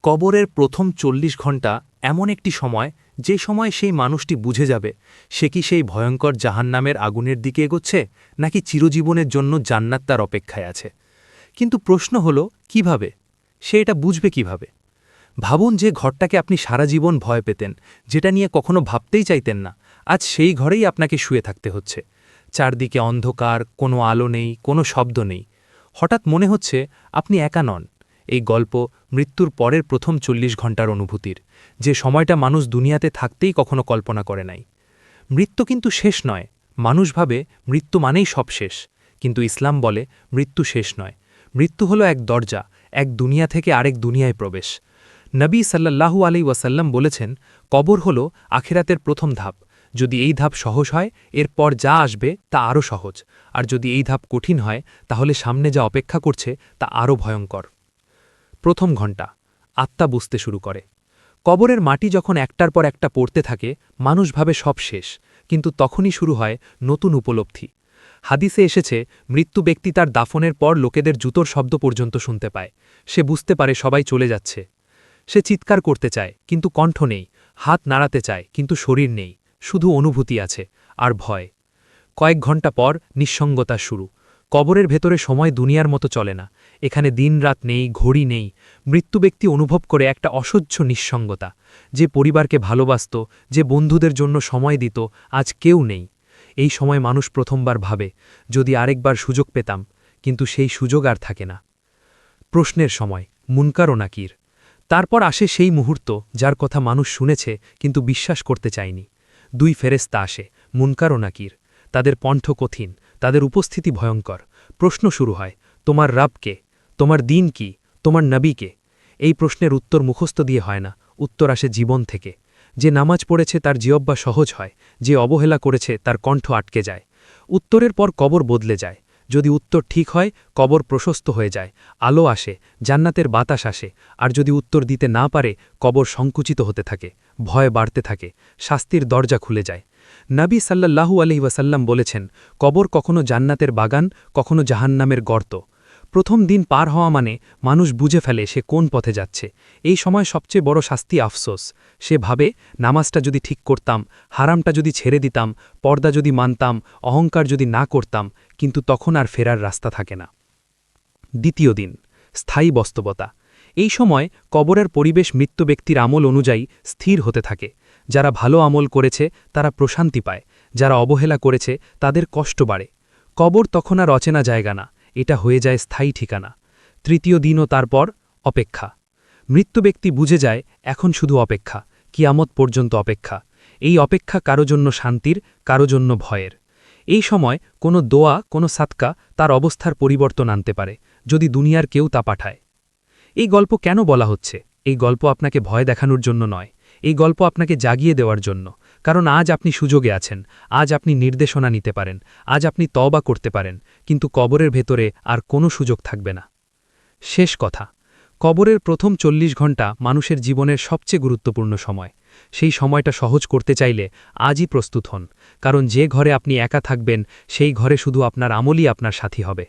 কবরের প্রথম ৪০ ঘণ্টা এমন একটি সময় যে সময় সেই মানুষটি বুঝে যাবে সে কি সেই ভয়ঙ্কর জাহান্নামের আগুনের দিকে এগোচ্ছে নাকি চিরজীবনের জন্য জান্নাত তার অপেক্ষায় আছে। কিন্তু প্রশ্ন হল কিভাবে সে এটা বুঝবে কিভাবে। ভাবুন যে ঘরটাকে আপনি সারা জীবন ভয় পেতেন, যেটা নিয়ে কখনো ভাবতেই চাইতেন না, আজ সেই ঘরেই আপনাকে শুয়ে থাকতে হচ্ছে। চারদিকে অন্ধকার, কোনো আলো নেই, কোনো শব্দ নেই। হঠাৎ মনে হচ্ছে আপনি একা নন। এই গল্প মৃত্যুর পরের প্রথম ৪০ ঘণ্টার অনুভূতির, যে সময়টা মানুষ দুনিয়াতে থাকতেই কখনো কল্পনা করে নাই। মৃত্যু কিন্তু শেষ নয়। মানুষ ভাবে মৃত্যু মানেই সব শেষ, কিন্তু ইসলাম বলে মৃত্যু শেষ নয়। মৃত্যু হলো এক দরজা, এক দুনিয়া থেকে আরেক দুনিয়ায় প্রবেশ। নবী সাল্লাল্লাহু আলাইহি ওয়াসাল্লাম বলেছেন, কবর হল আখিরাতের প্রথম ধাপ। যদি এই ধাপ সহজ হয়, এরপর যা আসবে তা আরও সহজ, আর যদি এই ধাপ কঠিন হয়, তাহলে সামনে যা অপেক্ষা করছে তা আরও ভয়ঙ্কর। প্রথম ঘণ্টা আত্মা বুঝতে শুরু করে। কবরের মাটি যখন একটার পর একটা পড়তে থাকে, মানুষ ভাবে সব শেষ, কিন্তু তখনই শুরু হয় নতুন উপলব্ধি। হাদিসে এসেছে, মৃত্যু ব্যক্তি তার দাফনের পর লোকেদের জুতোর শব্দ পর্যন্ত শুনতে পায়। সে বুঝতে পারে সবাই চলে যাচ্ছে। সে চিৎকার করতে চায়, কিন্তু কণ্ঠ নেই। হাত নাড়াতে চায়, কিন্তু শরীর নেই। শুধু অনুভূতি আছে আর ভয়। কয়েক ঘণ্টা পর নিঃসঙ্গতা শুরু। কবরের ভেতরে সময় দুনিয়ার মতো চলে না। এখানে দিন রাত নেই, ঘড়ি নেই। মৃত্যু ব্যক্তি অনুভব করে একটা অসহ্য নিঃসঙ্গতা। যে পরিবারকে ভালোবাসত, যে বন্ধুদের জন্য সময় দিত, আজ কেউ নেই। এই সময় মানুষ প্রথমবার ভাবে, যদি আরেকবার সুযোগ পেতাম, কিন্তু সেই সুযোগ আর থাকে না। প্রশ্নের সময়, মুনকার ও নাকির। তারপর আসে সেই মুহূর্ত যার কথা মানুষ শুনেছে কিন্তু বিশ্বাস করতে চায়নি। দুই ফেরেশতা আসে, মুনকার ও নাকির। তাদের কণ্ঠ কঠিন, তাদের উপস্থিতি ভয়ঙ্কর। প্রশ্ন শুরু হয়, তোমার রব কে? তোমার দিন কি? তোমার নবী কে? এই প্রশ্নের উত্তর মুখস্থ দিয়ে হয় না, উত্তর আসে জীবন থেকে। যে নামাজ পড়েছে তার জিহ্বা সহজ হয়, যে অবহেলা করেছে তার কণ্ঠ আটকে যায়। উত্তরের পর কবর বদলে যায়। যদি উত্তর ঠিক হয়, কবর প্রশস্ত হয়ে যায়, আলো আসে, জান্নাতের বাতাস আসে। আর যদি উত্তর দিতে না পারে, কবর সংকুচিত হতে থাকে, ভয় বাড়তে থাকে, শাস্তির দরজা খুলে যায়। নবী সাল্লাল্লাহু আলাইহি ওয়াসাল্লাম বলেছেন, কবর কখনো জান্নাতের বাগান, কখনো জাহান্নামের গর্ত। প্রথম দিন পার হওয়া মানে মানুষ বুঝে ফেলে সে কোন পথে যাচ্ছে। এই সময় সবচেয়ে বড় শাস্তি আফসোস। সে ভাবে, নামাজটা যদি ঠিক করতাম, হারামটা যদি ছেড়ে দিতাম, পর্দা যদি মানতাম, অহংকার যদি না করতাম, কিন্তু তখন আর ফেরার রাস্তা থাকে না। দ্বিতীয় দিন স্থায়ী বাস্তবতা। এই সময় কবরের পরিবেশ মৃত্যু ব্যক্তির আমল অনুযায়ী স্থির হতে থাকে। যারা ভালো আমল করেছে তারা প্রশান্তি পায়, যারা অবহেলা করেছে তাদের কষ্ট বাড়ে। কবর তখন আর অচেনা জায়গা না, এটা হয়ে যায় স্থায়ী ঠিকানা। তৃতীয় দিনও তারপর অপেক্ষা। মৃত্যু ব্যক্তি বুঝে যায় এখন শুধু অপেক্ষা, কিয়ামত পর্যন্ত অপেক্ষা। এই অপেক্ষা কারো জন্য শান্তির, কারো জন্য ভয়ের। এই সময় কোনো দোয়া, কোনো সাদকা তার অবস্থার পরিবর্তন আনতে পারে, যদি দুনিয়ার কেউ তা পাঠায়। এই গল্প কেন বলা হচ্ছে? এই গল্প আপনাকে ভয় দেখানোর জন্য নয়, এই গল্প আপনাকে জাগিয়ে দেওয়ার জন্য। কারণ আজ আপনি সুযোগে আছেন, আজ আপনি নির্দেশনা নিতে পারেন, আজ আপনি তওবা করতে পারেন, কিন্তু কবরের ভেতরে আর কোনো সুযোগ থাকবে না। শেষ কথা, কবরের প্রথম ৪০ ঘণ্টা মানুষের জীবনের সবচেয়ে গুরুত্বপূর্ণ সময়। সেই সময়টা সহজ করতে চাইলে আজই প্রস্তুত হন, কারণ যে ঘরে আপনি একা থাকবেন সেই ঘরে শুধু আপনার আমলই আপনার সাথী হবে।